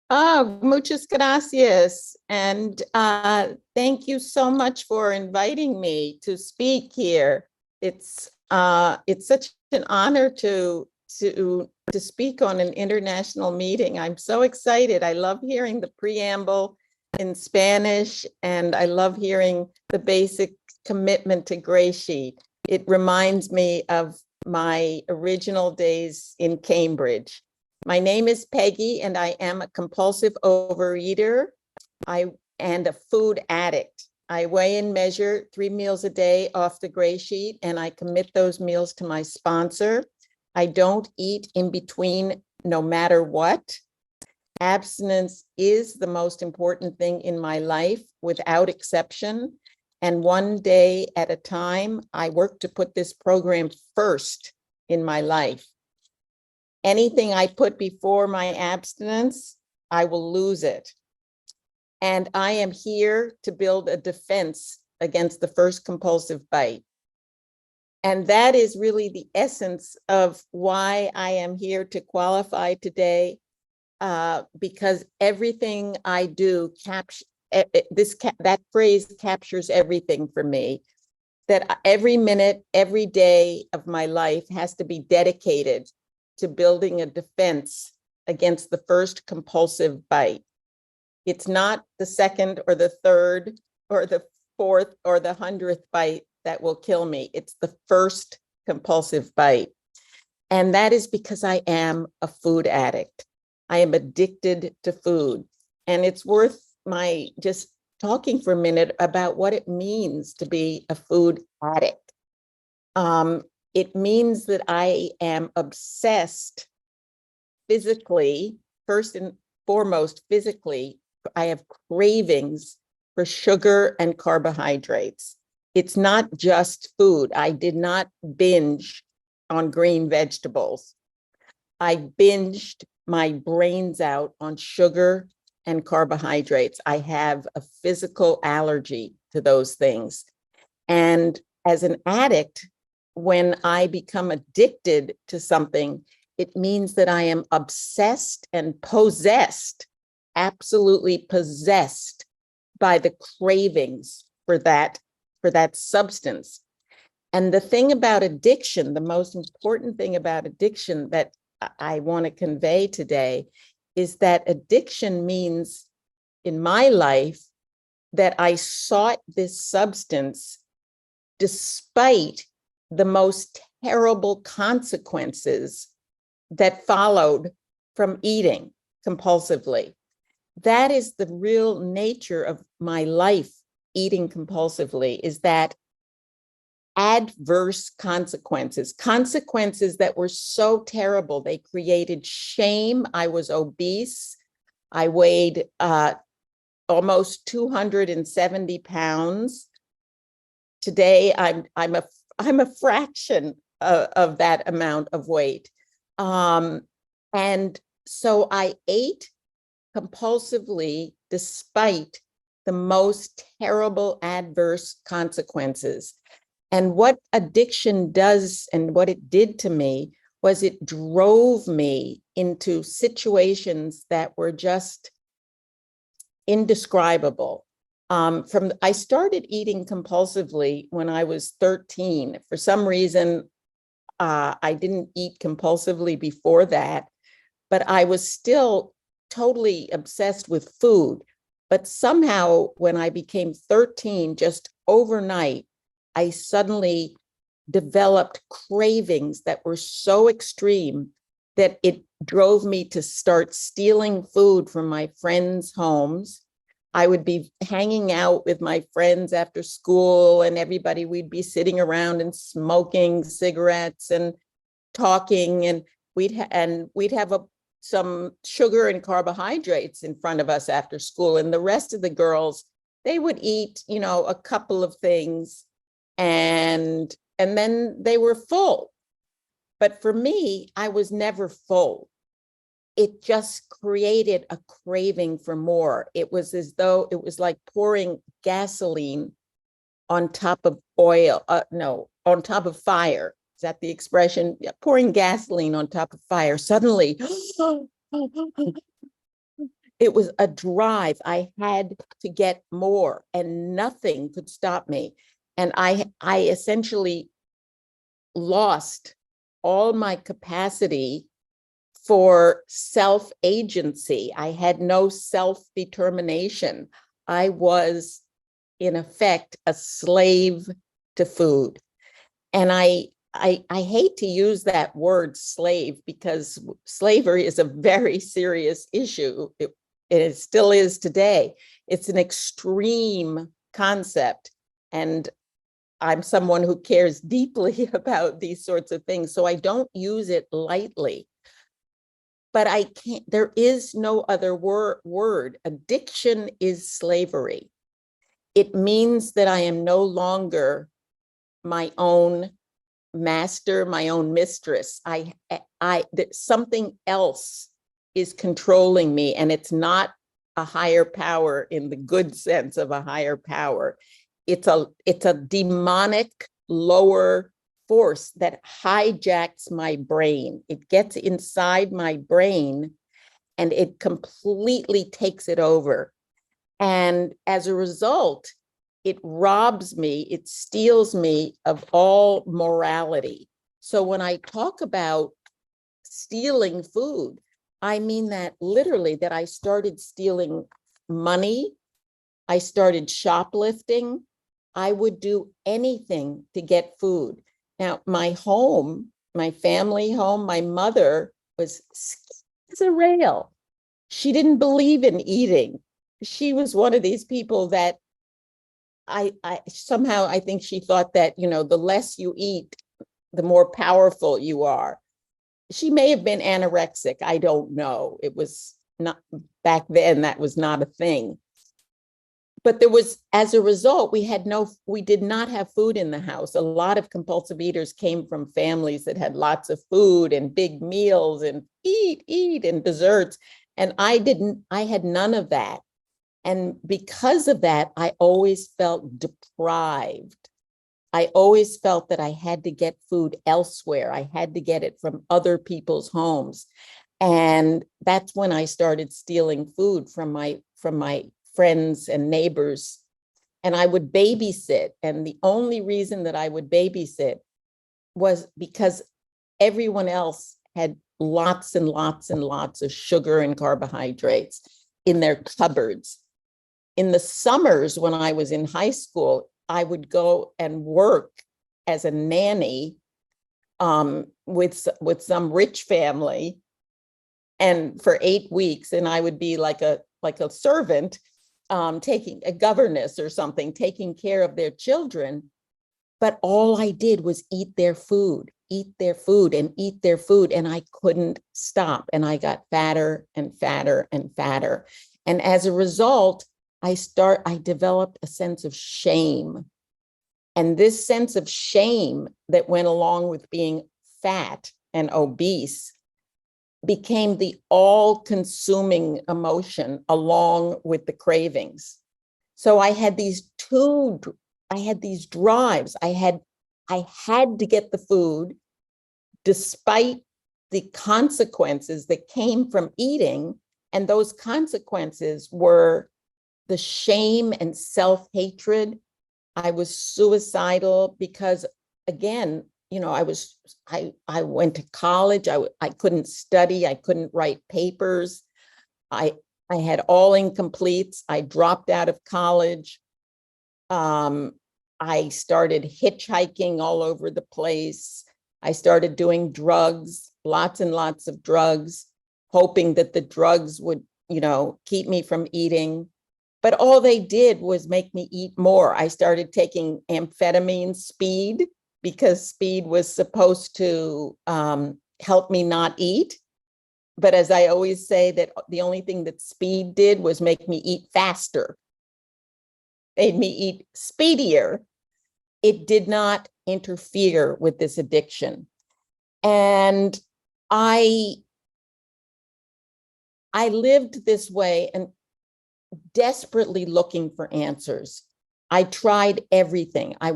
Oh, muchas gracias. And thank you so much for inviting me to speak here. It's such an honor to speak on an international meeting. I'm so excited. I love hearing the preamble in Spanish, and I love hearing the basic commitment to GreySheet. It reminds me of my original days in Cambridge. My name is Peggy, and I am a compulsive overeater and a food addict. I weigh and measure 3 meals a day off the GreySheet, and I commit those meals to my sponsor. I don't eat in between no matter what. Abstinence is the most important thing in my life without exception. And one day at a time, I work to put this program first in my life. Anything I put before my abstinence, I will lose it. And I am here to build a defense against the first compulsive bite. And that is really the essence of why I am here to qualify today, because everything I do that phrase captures everything for me, that every minute, every day of my life has to be dedicated to building a defense against the first compulsive bite. It's not the second or the third or the fourth or the 100th bite that will kill me. It's the first compulsive bite. And that is because I am a food addict. I am addicted to food. And it's worth my just talking for a minute about what it means to be a food addict. It means that I am obsessed physically, first and foremost, physically. I have cravings for sugar and carbohydrates. It's not just food. I did not binge on green vegetables. I binged my brains out on sugar and carbohydrates. I have a physical allergy to those things. And as an addict, when I become addicted to something, it means that I am obsessed and possessed, absolutely possessed by the cravings for that substance. And the thing about addiction, the most important thing about addiction that I want to convey today is that addiction means in my life that I sought this substance despite the most terrible consequences that followed from eating compulsively. That is the real nature of my life eating compulsively, is that adverse consequences that were so terrible. They created shame. I was obese. I weighed almost 270 pounds. Today, I'm a fraction of that amount of weight. And so I ate compulsively despite the most terrible adverse consequences. And what addiction does and what it did to me was it drove me into situations that were just indescribable. I started eating compulsively when I was 13. For some reason, I didn't eat compulsively before that, but I was still totally obsessed with food. But somehow when I became 13, just overnight, I suddenly developed cravings that were so extreme that it drove me to start stealing food from my friends' homes. I would be hanging out with my friends after school, and everybody, we'd be sitting around and smoking cigarettes and talking, and we'd have some sugar and carbohydrates in front of us after school. And the rest of the girls, they would eat, a couple of things, and then they were full. But for me, I was never full. It just created a craving for more. It was as though it was like pouring gasoline on top of oil. On top of fire. Is that the expression? Yeah, pouring gasoline on top of fire. Suddenly, It was a drive. I had to get more, and nothing could stop me. And I essentially lost all my capacity for self-agency. I had no self-determination. I was, in effect, a slave to food. And I hate to use that word slave, because slavery is a very serious issue. It still is today. It's an extreme concept. And I'm someone who cares deeply about these sorts of things, so I don't use it lightly. But I can't, there is no other word. Addiction is slavery. It means that I am no longer my own master, my own mistress. That something else is controlling me, and it's not a higher power in the good sense of a higher power. It's a demonic lower force that hijacks my brain. It gets inside my brain and it completely takes it over. And as a result, it robs me, it steals me of all morality. So when I talk about stealing food, I mean that literally, that I started stealing money. I started shoplifting. I would do anything to get food. Now, my home, my family home, my mother was skinny as a rail. She didn't believe in eating. She was one of these people that I somehow, I think she thought that, you know, the less you eat, the more powerful you are. She may have been anorexic. I don't know. It was not, back then, that was not a thing. But there was, as a result, we did not have food in the house. A lot of compulsive eaters came from families that had lots of food and big meals and eat and desserts. And I had none of that. And because of that, I always felt deprived. I always felt that I had to get food elsewhere. I had to get it from other people's homes. And that's when I started stealing food from my friends and neighbors. And I would babysit. And the only reason that I would babysit was because everyone else had lots and lots and lots of sugar and carbohydrates in their cupboards. In the summers, when I was in high school, I would go and work as a nanny with some rich family, and for 8 weeks, and I would be like a servant, taking a governess or something, taking care of their children. But all I did was eat their food, and eat their food, and I couldn't stop. And I got fatter and fatter and fatter. And as a result, I developed a sense of shame. And this sense of shame that went along with being fat and obese became the all-consuming emotion along with the cravings. So I had these drives. I had to get the food despite the consequences that came from eating. And those consequences were the shame and self-hatred. I was suicidal because, again, you know, I went to college. I couldn't study. I couldn't write papers. I had all incompletes. I dropped out of college. I started hitchhiking all over the place. I started doing drugs, lots and lots of drugs, hoping that the drugs would, you know, keep me from eating. But all they did was make me eat more. I started taking amphetamine, speed, because speed was supposed to help me not eat. But as I always say, that the only thing that speed did was make me eat faster, made me eat speedier. It did not interfere with this addiction. And I lived this way and desperately looking for answers. I tried everything. I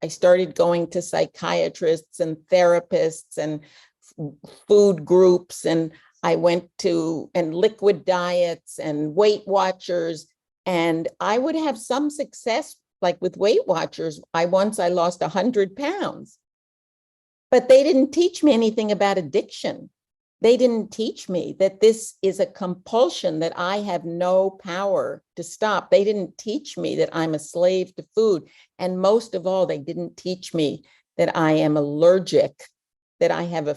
started going to psychiatrists and therapists and food groups, and I went to and liquid diets and Weight Watchers, and I would have some success, like with Weight Watchers. I lost 100 pounds, but they didn't teach me anything about addiction. They didn't teach me that this is a compulsion that I have no power to stop. They didn't teach me that I'm a slave to food. And most of all, they didn't teach me that I am allergic, that I have a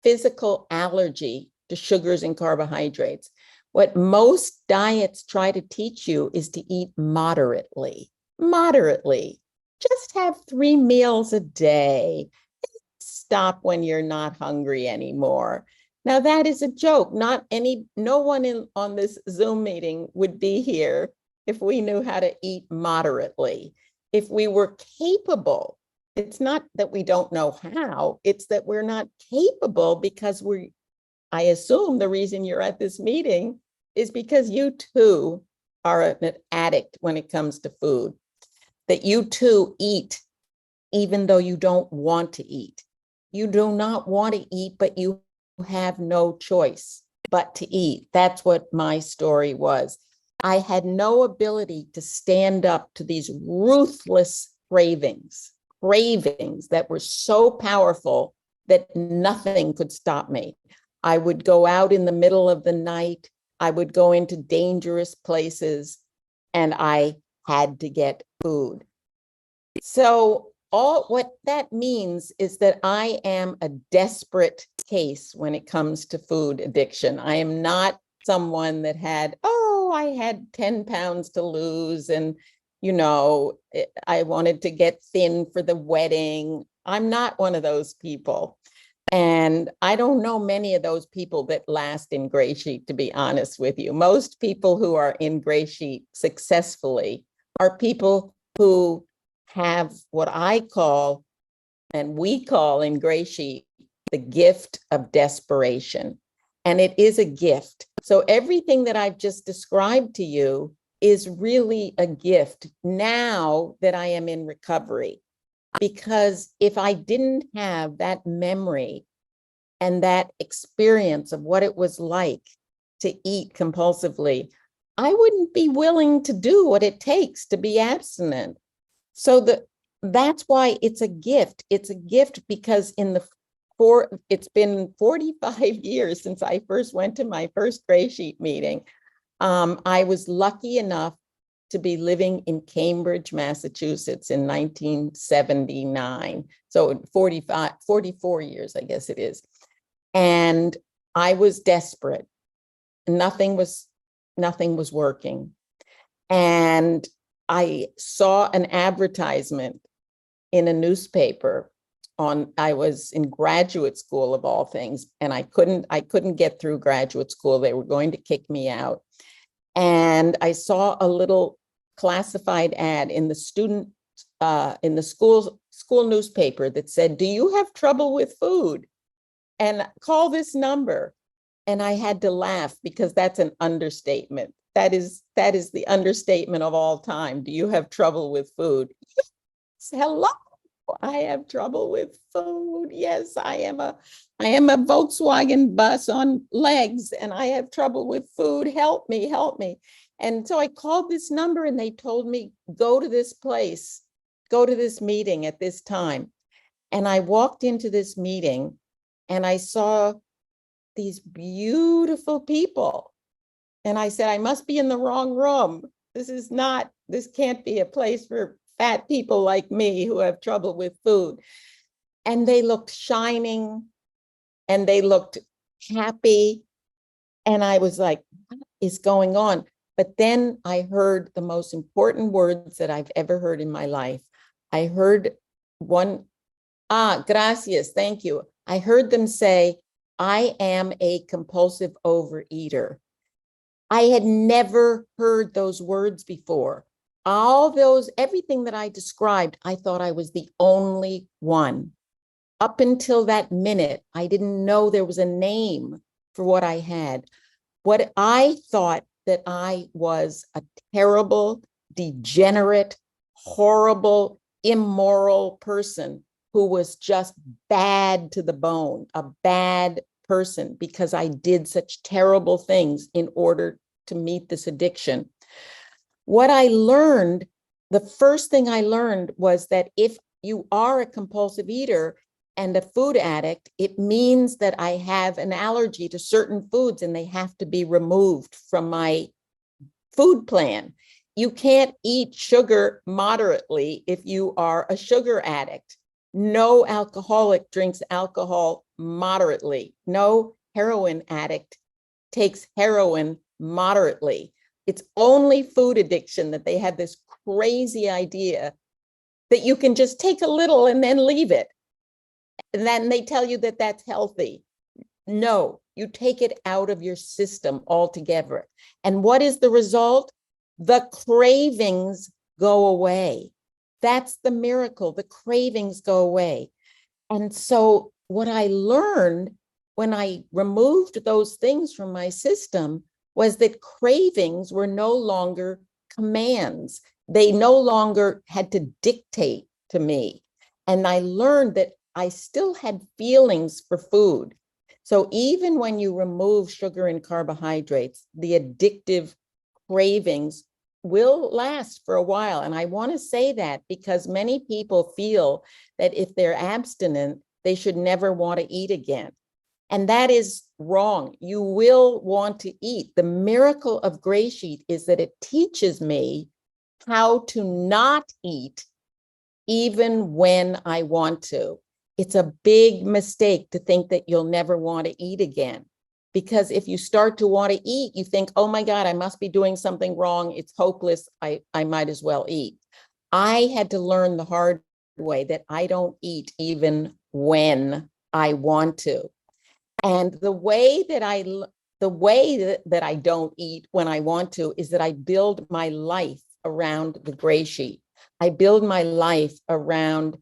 physical allergy to sugars and carbohydrates. What most diets try to teach you is to eat moderately. Just have 3 meals a day. Stop when you're not hungry anymore. Now that is a joke. No one on this Zoom meeting would be here if we knew how to eat moderately. If we were capable, it's not that we don't know how, it's that we're not capable because I assume the reason you're at this meeting is because you too are an addict when it comes to food, that you too eat even though you don't want to eat. You do not want to eat, but you have no choice but to eat. That's what my story was. I had no ability to stand up to these ruthless cravings that were so powerful that nothing could stop me. I would go out in the middle of the night. I would go into dangerous places, and I had to get food. So what that means is that I am a desperate case when it comes to food addiction. I am not someone that I had 10 pounds to lose and, I wanted to get thin for the wedding. I'm not one of those people. And I don't know many of those people that last in GreySheet, to be honest with you. Most people who are in GreySheet successfully are people who have what I call, and we call in GreySheet, the gift of desperation. And it is a gift. So everything that I've just described to you is really a gift now that I am in recovery. Because if I didn't have that memory and that experience of what it was like to eat compulsively, I wouldn't be willing to do what it takes to be abstinent. So that's why it's a gift. It's a gift because it's been 45 years since I first went to my first GreySheet meeting. I was lucky enough to be living in Cambridge, Massachusetts in 1979. So 44 years, I guess it is. And I was desperate. Nothing was working. And I saw an advertisement in a newspaper I was in graduate school of all things, and I couldn't get through graduate school. They were going to kick me out. And I saw a little classified ad in the school newspaper that said, "Do you have trouble with food? And call this number." And I had to laugh because that's an understatement. That is the understatement of all time. Do you have trouble with food? Yes, hello. I have trouble with food. Yes, I am a Volkswagen bus on legs and I have trouble with food. Help me, help me. And so I called this number and they told me, go to this place, go to this meeting at this time. And I walked into this meeting and I saw these beautiful people. And I said, I must be in the wrong room. This can't be a place for fat people like me who have trouble with food. And they looked shining and they looked happy. And I was like, what is going on? But then I heard the most important words that I've ever heard in my life. I heard gracias, thank you. I heard them say, I am a compulsive overeater. I had never heard those words before. Everything that I described, I thought I was the only one. Up until that minute, I didn't know there was a name for what I had. What I thought that I was a terrible, degenerate, horrible, immoral person who was just bad to the bone, a bad person because I did such terrible things in order to meet this addiction. What I learned, the first thing I learned was that if you are a compulsive eater and a food addict, it means that I have an allergy to certain foods and they have to be removed from my food plan. You can't eat sugar moderately if you are a sugar addict. No alcoholic drinks alcohol moderately. No heroin addict takes heroin moderately. It's only food addiction that they have this crazy idea that you can just take a little and then leave it. And then they tell you that that's healthy. No, you take it out of your system altogether. And what is the result? The cravings go away. That's the miracle. The cravings go away. And so what I learned when I removed those things from my system was that cravings were no longer commands. They no longer had to dictate to me. And I learned that I still had feelings for food. So even when you remove sugar and carbohydrates, the addictive cravings will last for a while. And I want to say that because many people feel that if they're abstinent, they should never want to eat again. And that is wrong. You will want to eat. The miracle of GreySheet is that it teaches me how to not eat even when I want to. It's a big mistake to think that you'll never want to eat again. Because if you start to want to eat, you think, oh my God, I must be doing something wrong. It's hopeless. I might as well eat. I had to learn the hard way that I don't eat even when I want to. And the way that I don't eat when I want to is that I build my life around the GreySheet. I build my life around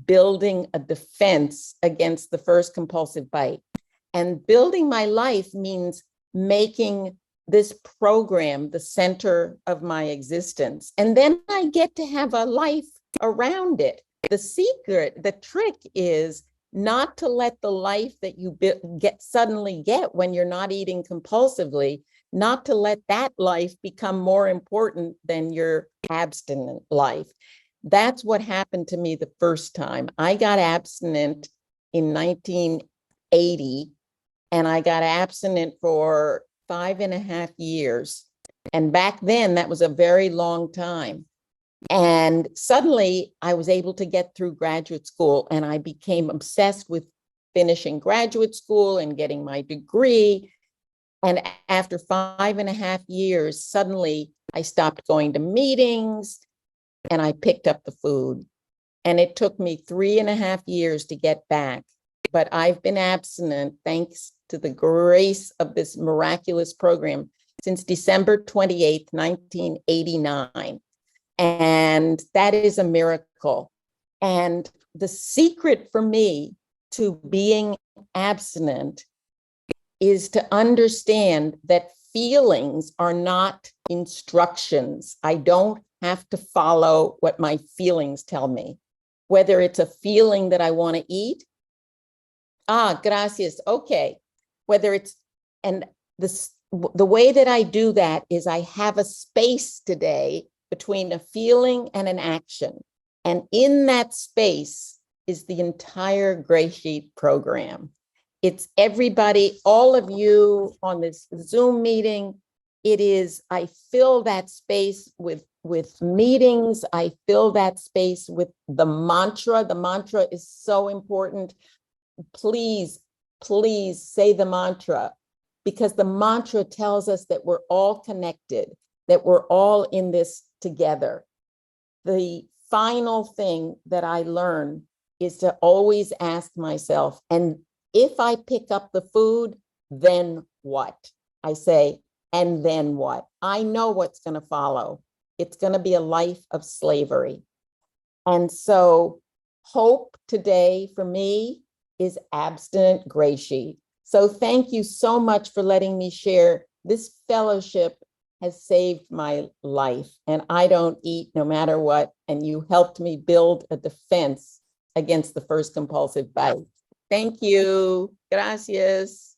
building a defense against the first compulsive bite. And building my life means making this program the center of my existence. And then I get to have a life around it. The secret, the trick is not to let the life that you suddenly get when you're not eating compulsively, not to let that life become more important than your abstinent life. That's what happened to me the first time. I got abstinent in 1980, and I got abstinent for 5.5 years. And back then, that was a very long time. And suddenly I was able to get through graduate school, and I became obsessed with finishing graduate school and getting my degree. And after 5.5 years, suddenly I stopped going to meetings and I picked up the food. And it took me 3.5 years to get back. But I've been abstinent, thanks to the grace of this miraculous program, since December 28th, 1989. And that is a miracle. And the secret for me to being abstinent is to understand that feelings are not instructions. I don't have to follow what my feelings tell me. Whether it's a feeling that I want to eat, gracias, okay. Whether it's, and the way that I do that is I have a space today between a feeling and an action. And in that space is the entire GreySheet program. It's everybody, all of you on this Zoom meeting. It is, I fill that space with meetings. I fill that space with the mantra. The mantra is so important. Please, please say the mantra, because the mantra tells us that we're all connected, that we're all in this together. The final thing that I learn is to always ask myself, and if I pick up the food, then what? I say, and then what? I know what's going to follow. It's going to be a life of slavery. And so hope today for me is abstinent GreySheet. So thank you so much for letting me share. This fellowship has saved my life, and I don't eat no matter what. And you helped me build a defense against the first compulsive bite. Thank you. Gracias.